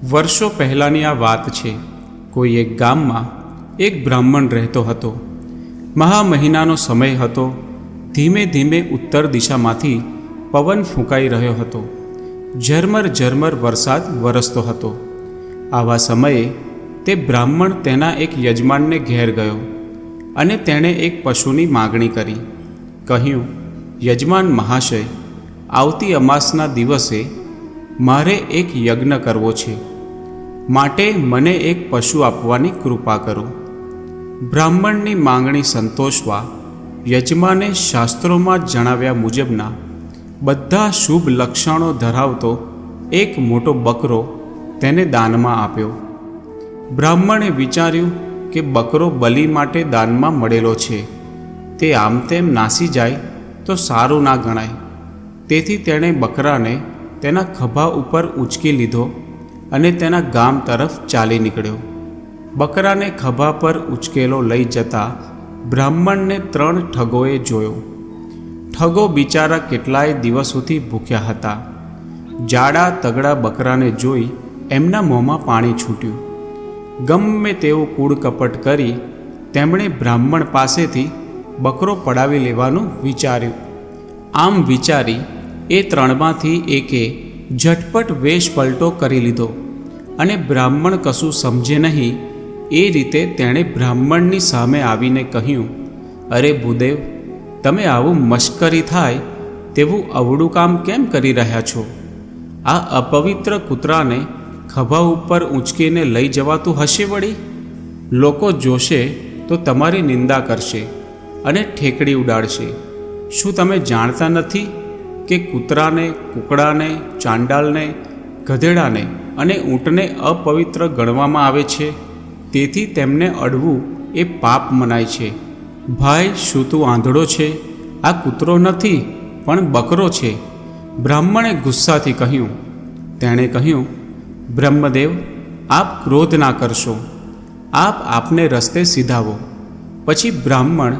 વર્ષો પહેલાંની આ વાત છે। કોઈ એક ગામમાં એક બ્રાહ્મણ રહેતો હતો। મહા મહિનાનો સમય હતો। ધીમે ધીમે ઉત્તર દિશામાંથી પવન ફૂંકાઈ રહ્યો હતો। ઝરમર ઝરમર વરસાદ વરસતો હતો। આવા સમયે તે બ્રાહ્મણ તેના એક યજમાનને ઘેર ગયો અને તેણે એક પશુની માગણી કરી। કહ્યું, યજમાન મહાશય, આવતી અમાસના દિવસે મારે એક યજ્ઞ કરવો છે, માટે મને એક પશુ આપવાની કૃપા કરો। બ્રાહ્મણની માંગણી સંતોષવા યજમાને શાસ્ત્રોમાં જણાવ્યા મુજબના બધા શુભ લક્ષણો ધરાવતો એક મોટો બકરો તેને દાનમાં આપ્યો। બ્રાહ્મણે વિચાર્યું કે બકરો બલિ માટે દાનમાં મળેલો છે, તે આમ તેમ નાસી જાય તો સારું ના ગણાય। તેથી તેણે બકરાને તેના ખભા ઉપર ઊંચકી લીધો અને તેના ગામ તરફ ચાલી નીકળ્યો। બકરાને ખભા પર ઉંચકેલો લઈ જતા બ્રાહ્મણને 3 ઠગોએ જોયો। ઠગો બિચારા કેટલાય દિવસોથી ભૂખ્યા હતા। જાડા તગડા બકરાને જોઈ એમના મોંમાં પાણી છૂટ્યું। ગમે તેવું કૂડ કપટ કરી તેમણે બ્રાહ્મણ પાસેથી બકરો પડાવી લેવાનું વિચાર્યું। આમ વિચારી એ 3માંથી એકે ઝટપટ વેશ પલટો કરી લીધો અને બ્રાહ્મણ કશું સમજે નહીં એ રીતે તેણે બ્રાહ્મણની સામે આવીને કહ્યું, અરે ભૂદેવ, તમે આવું મશ્કરી થાય તેવું અવળું કામ કેમ કરી રહ્યા છો? આ અપવિત્ર કૂતરાને ખભા ઉપર ઊંચકીને લઈ જવાતું હશે વળી? લોકો જોશે તો તમારી નિંદા કરશે અને ઠેકડી ઉડાડશે। શું તમે જાણતા નથી કે કૂતરાને, કુકડાને, ચાંડાલને, ગધેડાને અને ઊંટને અપવિત્ર ગણવામાં આવે છે? તેથી તેમને અડવું એ પાપ મનાય છે। ભાઈ, શું તું આંધળો છે? આ કૂતરો નથી પણ બકરો છે। બ્રાહ્મણે ગુસ્સાથી કહ્યું। તેણે કહ્યું, બ્રહ્મદેવ, આપ ક્રોધ ના કરશો, આપ આપને રસ્તે સીધાવો। પછી બ્રાહ્મણ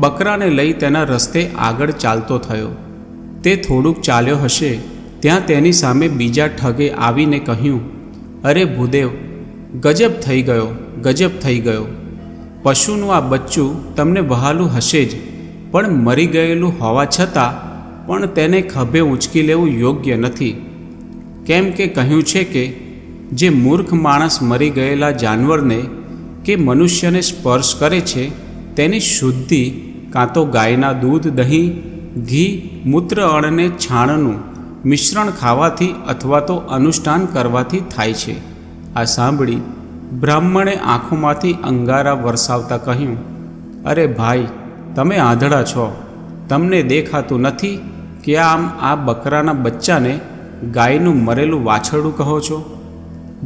બકરાને લઈ તેના રસ્તે આગળ ચાલતો થયો। તે થોડુંક ચાલ્યો હશે ત્યાં તેની સામે બીજા ઠગે આવીને કહ્યું, અરે ભૂદેવ, ગજબ થઈ ગયો, ગજબ થઈ ગયો। પશુનું આ બચ્ચું તમને વહાલું હશે જ, પણ મરી ગયેલું હોવા છતાં પણ તેને ખભે ઊંચકી લેવું યોગ્ય નથી। કેમ કે કહ્યું છે કે જે મૂર્ખ માણસ મરી ગયેલા જાનવરને કે મનુષ્યને સ્પર્શ કરે છે તેની શુદ્ધિ કાં તો ગાયના દૂધ, દહીં, ઘી, મૂત્ર અને છાણનું મિશ્રણ ખાવાથી અથવા તો અનુષ્ઠાન કરવાથી થાય છે। આ સાંભળી બ્રાહ્મણે આંખોમાંથી અંગારા વરસાવતા કહ્યું, અરે ભાઈ, તમે આંધળા છો, તમને દેખાતું નથી કે આમ આ બકરાના બચ્ચાને ગાયનું મરેલું વાછરડું કહો છો?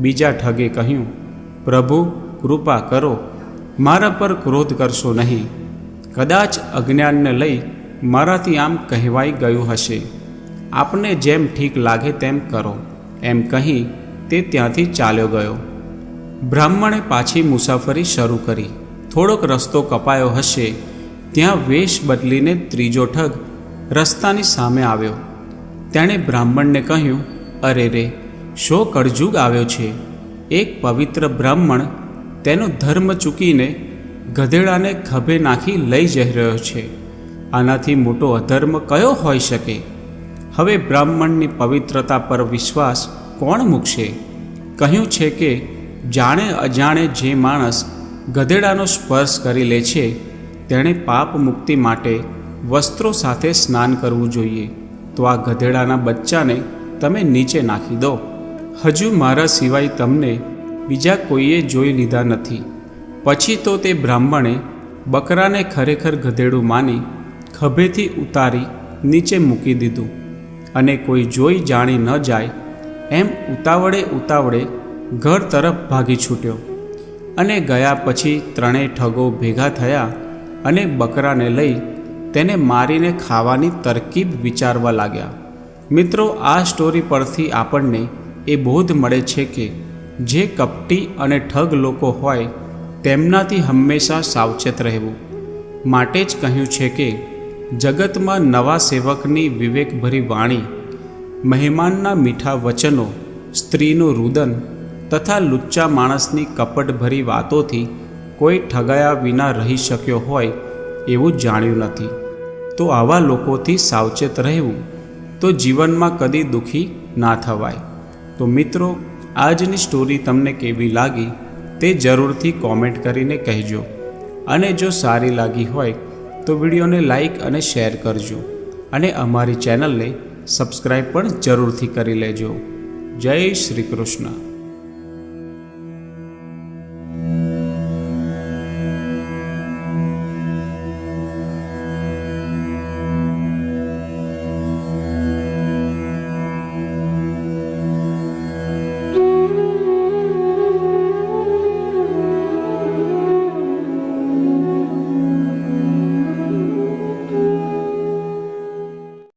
બીજા ઠગે કહ્યું, પ્રભુ, કૃપા કરો, મારા પર ક્રોધ કરશો નહીં। કદાચ અજ્ઞાનને લઈ મારાથી આમ કહેવાઈ ગયું હશે। આપને જેમ ઠીક લાગે તેમ કરો, એમ કહી તે ત્યાંથી ચાલ્યો ગયો। બ્રાહ્મણે પાછી મુસાફરી શરૂ કરી। થોડોક રસ્તો કપાયો હશે ત્યાં વેશ બદલીને ત્રીજો ઠગ રસ્તાની સામે આવ્યો। તેણે બ્રાહ્મણને કહ્યું, અરે રે, શો કળજુગ આવ્યો છે! એક પવિત્ર બ્રાહ્મણ તેનો ધર્મ ચૂકીને ગધેડાને ખભે નાખી લઈ જઈ રહ્યો છે। આનાથી મોટો અધર્મ કયો હોઈ શકે? હવે બ્રાહ્મણની પવિત્રતા પર વિશ્વાસ કોણ મૂકશે? કહ્યું છે કે જાણે અજાણે જે માણસ ગધેડાનો સ્પર્શ કરી લે છે તેણે પાપ મુક્તિ માટે વસ્ત્રો સાથે સ્નાન કરવું જોઈએ। તો આ ગધેડાના બચ્ચાને તમે નીચે નાખી દો। હજુ મારા સિવાય તમને બીજા કોઈએ જોઈ લીધા નથી। પછી તો તે બ્રાહ્મણે બકરાને ખરેખર ગધેડું માની ખભેથી ઉતારી નીચે મૂકી દીધું અને કોઈ જોઈ જાણી ન જાય એમ ઉતાવળે ઉતાવળે ઘર તરફ ભાગી છૂટ્યો। અને ગયા પછી 3 ઠગો ભેગા થયા અને બકરાને લઈ તેને મારીને ખાવાની તરકીબ વિચારવા લાગ્યા। મિત્રો, આ સ્ટોરી પરથી આપણને એ બોધ મળે છે કે જે કપટી અને ઠગ લોકો હોય તેમનાથી હંમેશા સાવચેત રહેવું। માટે જ કહ્યું છે કે જગતમાં નવા સેવકની વિવેકભરી વાણી, મહેમાનના મીઠા વચનો, સ્ત્રીનું રુદન તથા લુચ્ચા માણસની કપટભરી વાતોથી કોઈ ઠગાયા વિના રહી શક્યો હોય એવું જાણ્યું નથી. તો આવા લોકોથી સાવચેત રહેવું તો જીવનમાં કદી દુઃખી ના થવાય. તો મિત્રો, આજની સ્ટોરી તમને કેવી લાગી તે જરૂરથી કોમેન્ટ કરીને કહેજો. અને જો સારી લાગી હોય તો વિડીયોને લાઈક અને શેર કરજો. અને અમારી ચેનલને સબસ્ક્રાઈબ પણ જરૂરથી કરી લેજો. જય શ્રી કૃષ્ણ.